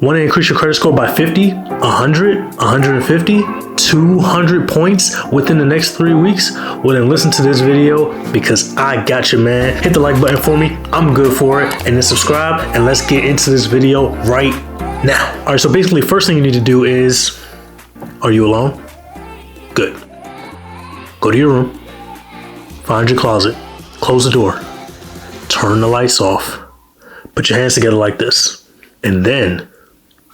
Want to increase your credit score by 50, 100, 150, 200 points within the next 3 weeks? Well, then listen to this video because I got you, man. Hit the like button for me. I'm good for it. And then subscribe and let's get into this video right now. All right, so basically first thing you need to do is, are you alone? Good. Go to your room, find your closet, close the door, turn the lights off, put your hands together like this, and then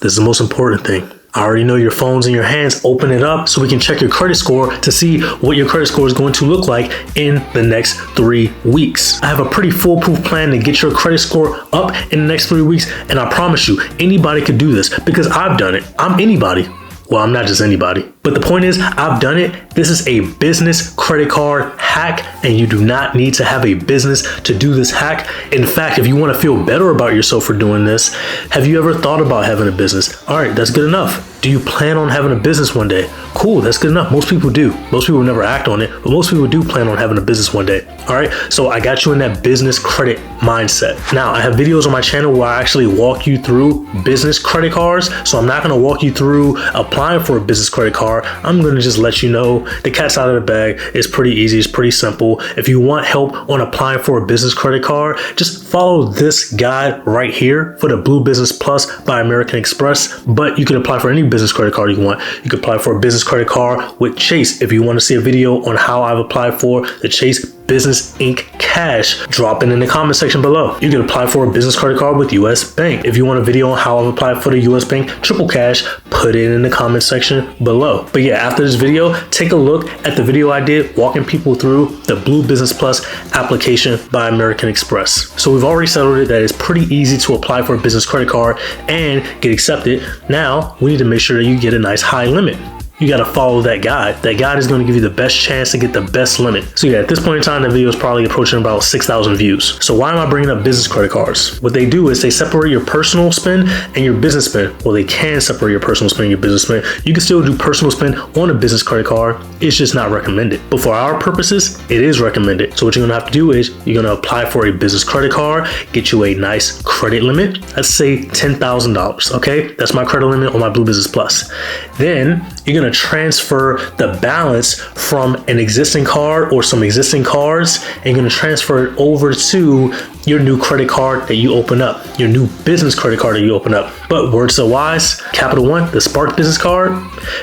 this is the most important thing. I already know your phone's in your hands. Open it up so we can check your credit score to see what your credit score is going to look like in the next 3 weeks. I have a pretty foolproof plan to get your credit score up in the next 3 weeks. And I promise you, anybody could do this because I've done it. I'm anybody. Well, I'm not just anybody, but the point is I've done it. This is a business credit card hack, and you do not need to have a business to do this hack. In fact, if you want to feel better about yourself for doing this, have you ever thought about having a business? All right, that's good enough. Do you plan on having a business one day? Cool, that's good enough. Most people do. Most people never act on it, but most people do plan on having a business one day. All right, so I got you in that business credit mindset. Now, I have videos on my channel where I actually walk you through business credit cards. So I'm not going to walk you through applying for a business credit card. I'm going to just let you know the cat's out of the bag. It's pretty easy. It's pretty simple. If you want help on applying for a business credit card, just follow this guide right here for the Blue Business Plus by American Express. But you can apply for any business credit card you want. You can apply for a business credit card with Chase. If you want to see a video on how I've applied for the Chase Business Inc. Cash, drop it in the comment section below. You can apply for a business credit card with US Bank. If you want a video on how I've applied for the US Bank Triple Cash, put it in the comment section below. But yeah, after this video, take a look at the video I did walking people through the Blue Business Plus application by American Express. So we've already settled it that it's pretty easy to apply for a business credit card and get accepted. Now we need to make sure that you get a nice high limit. You got to follow that guide. That guide is going to give you the best chance to get the best limit. So yeah, at this point in time, the video is probably approaching about 6,000 views. So why am I bringing up business credit cards? What they do is they separate your personal spend and your business spend. Well, they can separate your personal spend and your business spend. You can still do personal spend on a business credit card. It's just not recommended. But for our purposes, it is recommended. So what you're going to have to do is you're going to apply for a business credit card, get you a nice credit limit. Let's say $10,000. Okay, that's my credit limit on my Blue Business Plus. Then you're going to transfer the balance from an existing card or some existing cards, and you're going to transfer it over to your new credit card that you open up, your new business credit card that you open up. But words so wise, Capital One, the Spark business card,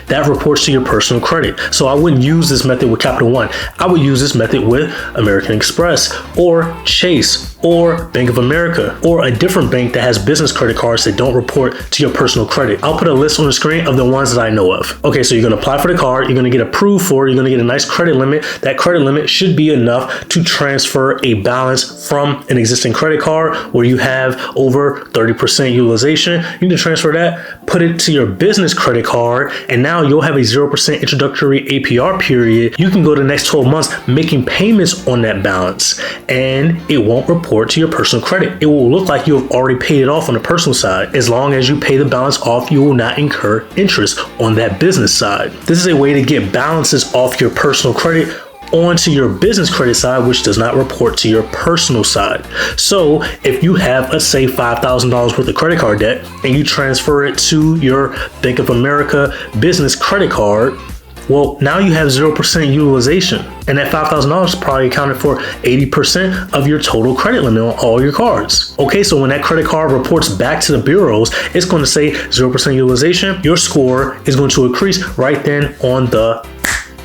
that reports to your personal credit. So I wouldn't use this method with Capital One. I would use this method with American Express or Chase or Bank of America or a different bank that has business credit cards that don't report to your personal credit. I'll put a list on the screen of the ones that I know of. Okay, so you're going to apply for the card. You're going to get approved for it. You're going to get a nice credit limit. That credit limit should be enough to transfer a balance from an existing credit card where you have over 30% utilization. You can transfer that, put it to your business credit card, and now you'll have a 0% introductory APR period. You can go the next 12 months making payments on that balance, and it won't report to your personal credit. It will look like you have already paid it off on the personal side. As long as you pay the balance off, you will not incur interest on that business side. This is a way to get balances off your personal credit onto your business credit side, which does not report to your personal side. So if you have, let's say, $5,000 worth of credit card debt and you transfer it to your Bank of America business credit card, well, now you have 0% utilization, and that $5,000 is probably accounted for 80% of your total credit limit on all your cards. Okay, so when that credit card reports back to the bureaus, it's going to say 0% utilization. Your score is going to increase right then on the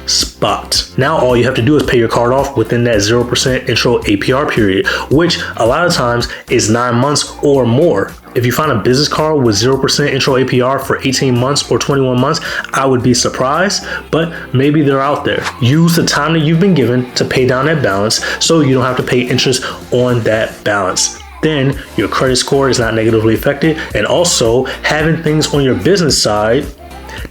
spot. Now all you have to do is pay your card off within that 0% intro APR period, which a lot of times is 9 months or more. If you find a business card with 0% intro APR for 18 months or 21 months, I would be surprised, but maybe they're out there. Use the time that you've been given to pay down that balance so you don't have to pay interest on that balance. Then your credit score is not negatively affected, and also having things on your business side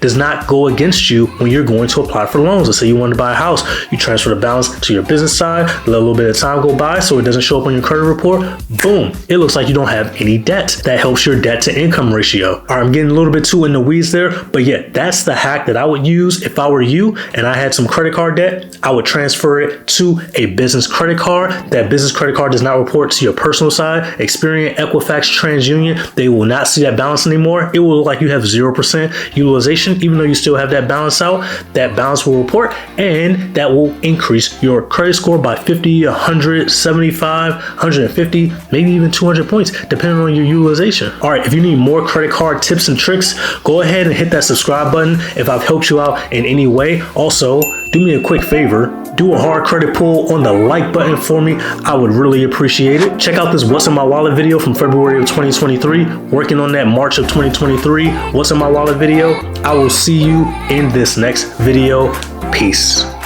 does not go against you when you're going to apply for loans. Let's say you want to buy a house, you transfer the balance to your business side, let a little bit of time go by so it doesn't show up on your credit report. Boom, it looks like you don't have any debt. That helps your debt to income ratio. All right, I'm getting a little bit too in the weeds there, but yeah, that's the hack that I would use if I were you and I had some credit card debt. I would transfer it to a business credit card. That business credit card does not report to your personal side. Experian, Equifax, TransUnion, they will not see that balance anymore. It will look like you have 0% utilization, even though you still have that balance out. That balance will report, and that will increase your credit score by 50, 100, 75, 150, maybe even 200 points, depending on your utilization. All right, if you need more credit card tips and tricks, go ahead and hit that subscribe button if I've helped you out in any way. Also, do me a quick favor, do a hard credit pull on the like button for me. I would really appreciate it. Check out this What's in My Wallet video from February of 2023, working on that March of 2023 What's in My Wallet video. I will see you in this next video. Peace.